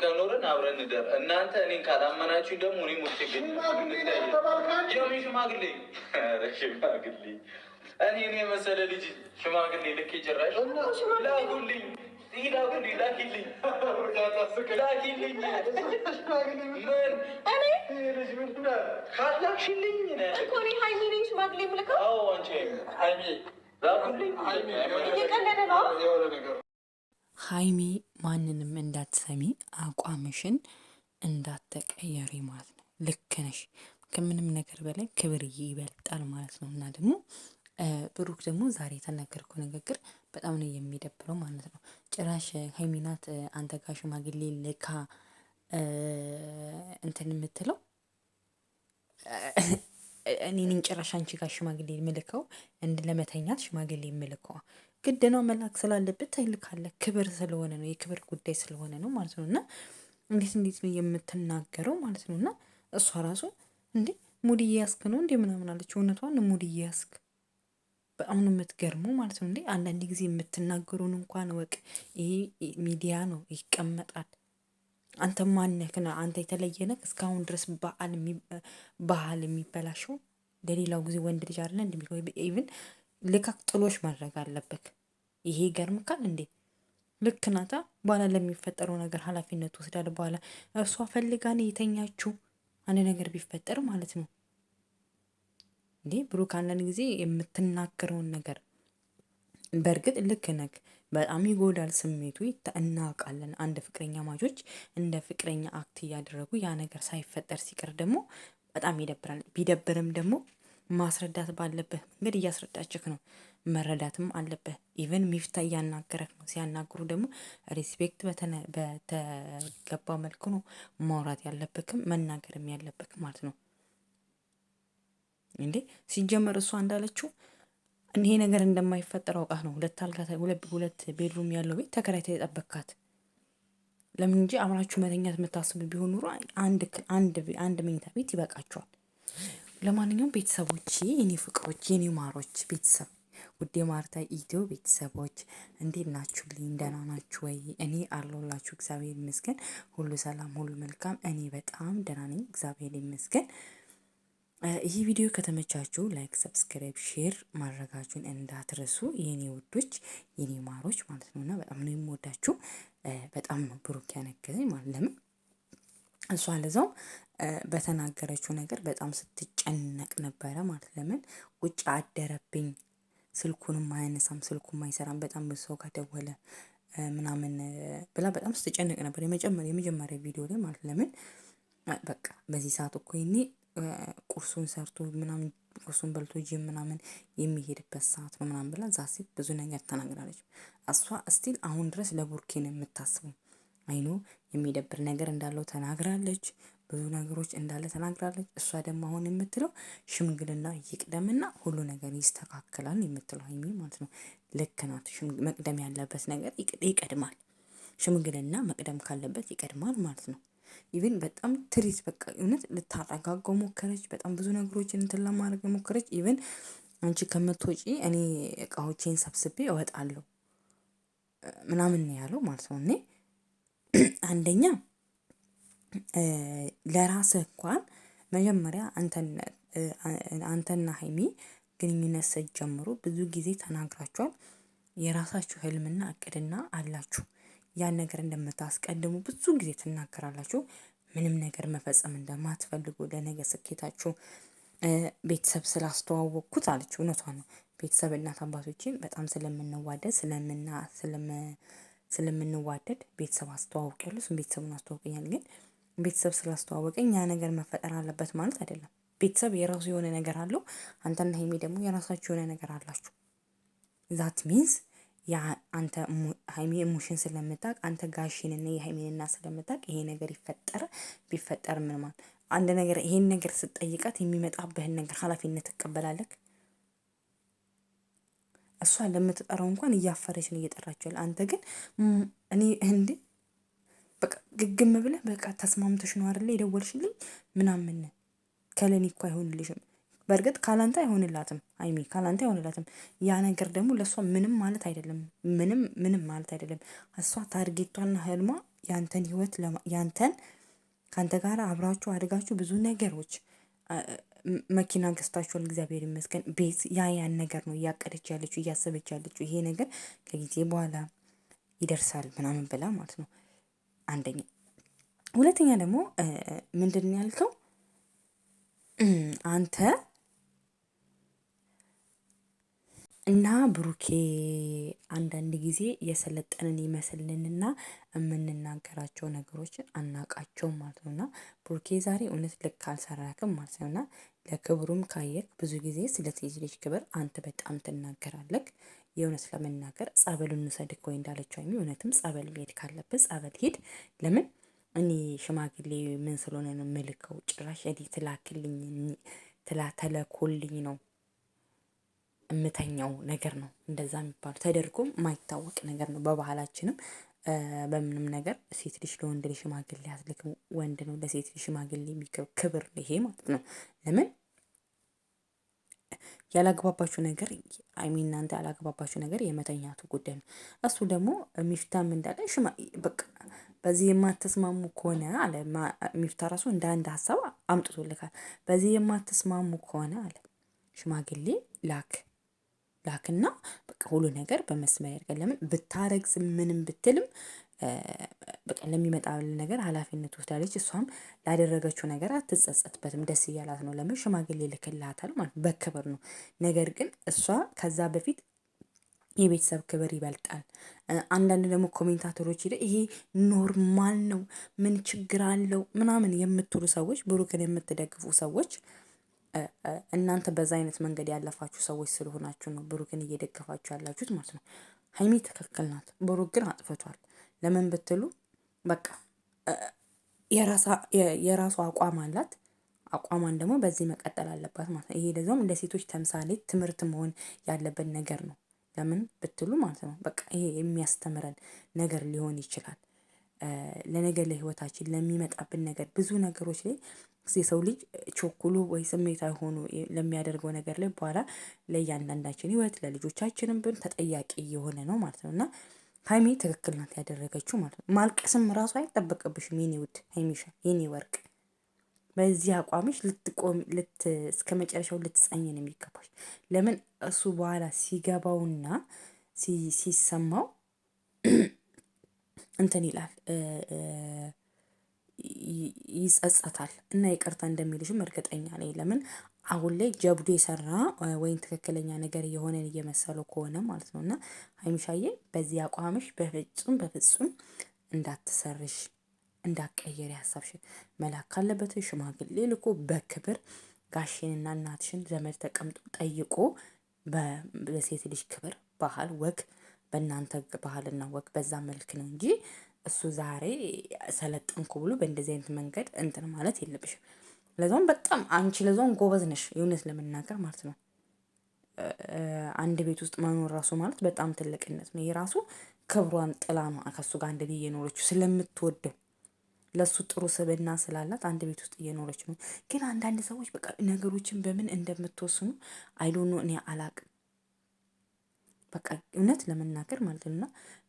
ከኖርን አብረን እንደር። እናንተ እኔን ካላመናችሁ ደግሞ እኔ ሞት ይገኝ ሽማግሌ እኔ መሰለ ልጅ ሽማግሌ ልክ ጭራሽ ላኩልኝ ላኪልኝ ካላክሽልኝ እኮ እኔ ሀይሚ ነኝ ሽማግሌ የምልከው። አዎ አንቺ ሀይሚ ላኩልኝ። እየቀለደ ነው። ሀይሚ ማንንም እንዳትሰሚ አቋምሽን እንዳትቀየሪ ማለት ነው። ልክ ነሽ። ከምንም ነገር በላይ ክብር ይበልጣል ማለት ነው። እና ደግሞ ብሩክ ደግሞ ዛሬ የተናገርከው ንግግር በጣም ነው የሚደብረው ማለት ነው። ጭራሽ ሀይሚ ናት አንተ ጋር ሽማግሌ ልካ እንትን የምትለው እኔን ጭራሽ አንቺ ጋር ሽማግሌ የምልከው ለመተኛት ሽማግሌ የምልከው ግድ ነው መላክ ስላለበት ትልካለህ። ክብር ስለሆነ ነው፣ የክብር ጉዳይ ስለሆነ ነው ማለት ነው። እና እንዴት ነው የምትናገረው ማለት ነው። እና እሷ ራሱ እንዴ ሙድ እያስክ ነው እንዴ ምናምን አለች። እውነቷን ሙድ እያስክ በጣም ነው የምትገርመው ማለት ነው። እንዴ አንዳንድ ጊዜ የምትናገሩን እንኳን ወቅ ይሄ ሚዲያ ነው ይቀመጣል። አንተ ማነክ ነው? አንተ የተለየ ነህ? እስካሁን ድረስ ባህል የሚበላሸው ለሌላው ጊዜ ወንድ ልጅ አይደለ እንደሚለው ኢቭን ልካክ ጥሎሽ ማድረግ አለበት። ይሄ ይገርምካል እንዴ? ልክ ናታ። በኋላ ለሚፈጠረው ነገር ኃላፊነት ወስዳል። በኋላ እሷ ፈልጋ ነው የተኛችው አንድ ነገር ቢፈጠር ማለት ነው። እንዴ ብሩክ አንዳንድ ጊዜ የምትናገረውን ነገር በእርግጥ ልክ ነክ በጣም ይጎዳል። ስሜቱ እናውቃለን። አንድ ፍቅረኛ ማቾች እንደ ፍቅረኛ አክት እያደረጉ ያ ነገር ሳይፈጠር ሲቀር ደግሞ በጣም ይደብራል። ቢደብርም ደግሞ ማስረዳት ባለበት መንገድ እያስረዳችክ ነው። መረዳትም አለበት። ኢቨን ሚፍታ እያናገረክ ነው። ሲያናግሩ ደግሞ ሪስፔክት በተገባ መልኩ ነው ማውራት ያለበክም መናገርም ያለበክ ማለት ነው። እንዴ ሲጀመር እሷ እንዳለችው ይሄ ነገር እንደማይፈጠር አውቃ ነው ሁለት ቤድሩም ያለው ቤት ተከራይታ የጠበካት። ለምን እንጂ አብራችሁ መተኛት የምታስቡ ቢሆን ኑሮ አንድ መኝታ ቤት ይበቃቸዋል። ለማንኛውም ቤተሰቦች፣ የኔ ፍቅሮች፣ የኔ ማሮች ቤተሰብ ውድ የማርታ ኢትዮ ቤተሰቦች እንዴት ናችሁልኝ? ደህና ናችሁ ወይ? እኔ አለሁላችሁ። እግዚአብሔር ይመስገን፣ ሁሉ ሰላም፣ ሁሉ መልካም። እኔ በጣም ደህና ነኝ፣ እግዚአብሔር ይመስገን። ይህ ቪዲዮ ከተመቻችሁ ላይክ፣ ሰብስክራይብ፣ ሼር ማድረጋችሁን እንዳትረሱ የኔ ውዶች፣ የኔ ማሮች ማለት ነውና በጣም ነው የምወዳችሁ። በጣም ነው ብሩክ ያነገረኝ ማለት ለምን እሷ ለዛው በተናገረችው ነገር በጣም ስትጨነቅ ነበረ ማለት ለምን ውጭ አደረብኝ፣ ስልኩንም አያነሳም፣ ስልኩም አይሰራም፣ በጣም ብዙ ሰው ጋር ደወለ ምናምን ብላ በጣም ስትጨነቅ ነበር የመጀመሪያ ቪዲዮ ላይ ማለት ለምን በቃ በዚህ ሰዓት እኮ ይኔ ቁርሱን ሰርቶ ምናምን ቁርሱን በልቶ ጂም ምናምን የሚሄድበት ሰዓት ነው ምናምን ብላ ዛሴ ብዙ ነገር ተናግራለች። እሷ እስቲል አሁን ድረስ ለቡርኬ ነው የምታስበው። አይኑ የሚደብር ነገር እንዳለው ተናግራለች። ብዙ ነገሮች እንዳለ ተናግራለች። እሷ ደግሞ አሁን የምትለው ሽምግልና ይቅደምና ሁሉ ነገር ይስተካከላል የምትለው ሀይሚ ማለት ነው። ልክ ናት። መቅደም ያለበት ነገር ይቀድማል። ሽምግልና መቅደም ካለበት ይቀድማል ማለት ነው። ኢቭን በጣም ትሪት በቃ እውነት ልታረጋጋው ሞከረች። በጣም ብዙ ነገሮችን እንትን ለማድረግ ሞከረች። ኢቭን አንቺ ከምትወጪ እኔ እቃዎቼን ሰብስቤ እወጣለሁ ምናምን ያለው ማለት ነው። እኔ አንደኛ ለራስህ እንኳን መጀመሪያ አንተና ሀይሚ ግንኙነት ስትጀምሩ ብዙ ጊዜ ተናግራችኋል። የራሳችሁ ህልምና እቅድና አላችሁ። ያን ነገር እንደምታስቀድሙ ብዙ ጊዜ ትናገራላችሁ። ምንም ነገር መፈጸም እንደማትፈልጉ ለነገ ስኬታችሁ ቤተሰብ ስላስተዋወቅኩት አለች። እውነቷ ነው። ቤተሰብ እናት አባቶችን በጣም ስለምንዋደድ ቤተሰብ አስተዋውቂያለሁ። እሱም ቤተሰቡን አስተዋውቀኛል። ግን ቤተሰብ ስላስተዋወቀኝ ያ ነገር መፈጠር አለበት ማለት አይደለም። ቤተሰብ የራሱ የሆነ ነገር አለው። አንተና ሀይሚ ደግሞ የራሳችሁ የሆነ ነገር አላችሁ። ዛት ሚንስ ያ አንተ ሀይሚ ሙሽን ስለምታውቅ አንተ ጋሽንና የሀይሚንና ስለምታውቅ ይሄ ነገር ቢፈጠር ምን ማለት አንድ ነገር ይሄን ነገር ስትጠይቃት የሚመጣብህን ነገር ኃላፊነት ትቀበላለህ። እሷ ለምትጠራው እንኳን እያፈረች ነው እየጠራችው ያለ። አንተ ግን እኔ እንዴ በቃ ግግም ብለህ በቃ ተስማምተሽ ነው አይደል የደወልሽልኝ ምናምን ከለኔ እኮ አይሆንልሽም። በእርግጥ ካላንተ አይሆንላትም ሀይሚ ካላንተ አይሆንላትም። ያ ነገር ደግሞ ለእሷ ምንም ማለት አይደለም። ምንም ማለት አይደለም። እሷ ታርጌቷና ህልሟ ያንተን ህይወት ያንተን ከአንተ ጋር አብራችሁ አድጋችሁ ብዙ ነገሮች መኪና ገዝታችኋል፣ እግዚአብሔር ይመስገን። ቤት ያን ነገር ነው እያቀደች ያለችው እያሰበች ያለችው። ይሄ ነገር ከጊዜ በኋላ ይደርሳል ምናምን ብላ ማለት ነው። አንደኛ። ሁለተኛ ደግሞ ምንድን ነው ያልከው አንተ እና ብሩኬ አንዳንድ ጊዜ የሰለጠንን ይመስልንና የምንናገራቸው ነገሮችን አናቃቸውም ማለት ነው። እና ብሩኬ ዛሬ እውነት ልክ አልሰራክም ማለት ነው። እና ለክብሩም ካየክ ብዙ ጊዜ ስለ ሴት ልጅ ክብር አንተ በጣም ትናገራለክ። የእውነት ለመናገር ጸበሉን እንውሰድክ ወይ እንዳለችው ሀይሚ እውነትም ጸበል መሄድ ካለብህ ጸበል ሂድ። ለምን እኔ ሽማግሌ ምን ስለሆነ ነው ምልከው? ጭራሽ እዲ ትላክልኝ ተለኮልኝ ነው እምተኛው ነገር ነው። እንደዛ የሚባል ተደርጎም የማይታወቅ ነገር ነው። በባህላችንም በምንም ነገር ሴት ልጅ ለወንድ ልጅ ሽማግሌ አትልክም። ወንድ ነው ለሴት ልጅ ሽማግሌ የሚገብ ክብር ይሄ ማለት ነው። ለምን ያላግባባችሁ ነገር እናንተ ያላግባባችሁ ነገር የመተኛቱ ጉዳይ ነው። እሱ ደግሞ ሚፍታም እንዳለ በቃ በዚህ የማትስማሙ ከሆነ አለ ሚፍታ ራሱ እንደ አንድ ሀሳብ አምጥቶልካል። በዚህ የማትስማሙ ከሆነ አለ ሽማግሌ ላክና በቃ ሁሉ ነገር በመስመር ያድርጋል። ለምን ብታረግዝ ምንም ብትልም በቃ ለሚመጣ ነገር ኃላፊነት ወስዳለች። እሷም ላደረገችው ነገር አትጸጸትበትም፣ ደስ እያላት ነው። ለምን ሽማግሌ ልክላታል ማለት በክብር ነው። ነገር ግን እሷ ከዛ በፊት የቤተሰብ ክብር ይበልጣል። አንዳንድ ደግሞ ኮሜንታተሮች ይሄ ኖርማል ነው ምን ችግር አለው ምናምን የምትሉ ሰዎች፣ ብሩክን የምትደግፉ ሰዎች እናንተ በዛ አይነት መንገድ ያለፋችሁ ሰዎች ስለሆናችሁ ነው ብሩክን እየደገፋችሁ ያላችሁት ማለት ነው። ሀይሚ ትክክል ናት፣ ብሩክ ግን አጥፍቷል። ለምን ብትሉ በቃ የራሷ አቋም አላት። አቋሟን ደግሞ በዚህ መቀጠል አለባት ማለት ነው። ይሄ ደግሞ እንደ ሴቶች ተምሳሌት ትምህርት መሆን ያለበት ነገር ነው። ለምን ብትሉ ማለት ነው በቃ ይሄ የሚያስተምረን ነገር ሊሆን ይችላል። ለነገ ለህይወታችን ለሚመጣብን ነገር ብዙ ነገሮች ላይ የሰው ልጅ ቾኩሎ ወይ ስሜታዊ ሆኖ ለሚያደርገው ነገር ላይ በኋላ ለእያንዳንዳችን ህይወት ለልጆቻችንም ብን ተጠያቂ የሆነ ነው ማለት ነው። እና ሀይሚ ትክክል ናት ያደረገችው ማለት ነው። ማልቀስም ራሱ አይጠበቅብሽም የኔ ውድ ሀይሚሻ የኔ ወርቅ። በዚህ አቋምሽ ልትቆም እስከ መጨረሻው ልትጸኝ ነው የሚገባሽ። ለምን እሱ በኋላ ሲገባውና ሲሰማው እንትን ይላል ይጸጸታል እና ይቅርታ እንደሚልሽም እርግጠኛ ነኝ። ለምን አሁን ላይ ጀብዱ የሰራ ወይም ትክክለኛ ነገር የሆነን እየመሰለው ከሆነ ማለት ነው። እና ሀይሚሻዬ በዚህ አቋምሽ በፍጹም እንዳትሰርሽ እንዳትቀየሪ ሀሳብሽን መላክ ካለበት ሽማግሌ ልኮ በክብር ጋሽንና እናትሽን ዘመድ ተቀምጦ ጠይቆ በሴት ልጅ ክብር ባህል ወግ በእናንተ ባህልና ወግ በዛ መልክ ነው እንጂ እሱ ዛሬ ሰለጠንኩ ብሎ በእንደዚህ አይነት መንገድ እንትን ማለት የለብሽም። ለዛውም በጣም አንቺ ለዛውም ጎበዝ ነሽ የእውነት ለመናገር ማለት ነው። አንድ ቤት ውስጥ መኖር ራሱ ማለት በጣም ትልቅነት ነው። የራሱ ክብሯን ጥላ ነው ከሱ ጋር አንድ ቤት እየኖረችው ስለምትወደው ለሱ ጥሩ ስብዕና ስላላት አንድ ቤት ውስጥ እየኖረች ነው። ግን አንዳንድ ሰዎች በቃ ነገሮችን በምን እንደምትወስኑ አይዶኖ እኔ አላቅም። በቃ እውነት ለመናገር ማለት ነው። እና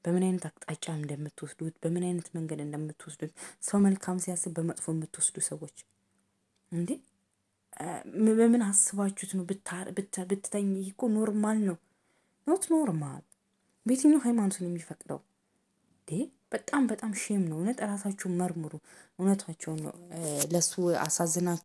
በምን አይነት አቅጣጫ እንደምትወስዱት በምን አይነት መንገድ እንደምትወስዱት ሰው መልካም ሲያስብ በመጥፎ የምትወስዱ ሰዎች እንዴ በምን አስባችሁት ነው? ብትተኝ እኮ ኖርማል ነው። ኖት ኖርማል በየትኛው ሃይማኖት ነው የሚፈቅደው? በጣም ሼም ነው። እውነት ራሳችሁን መርምሩ። እውነታቸውን ነው። ለሱ አሳዝናችሁ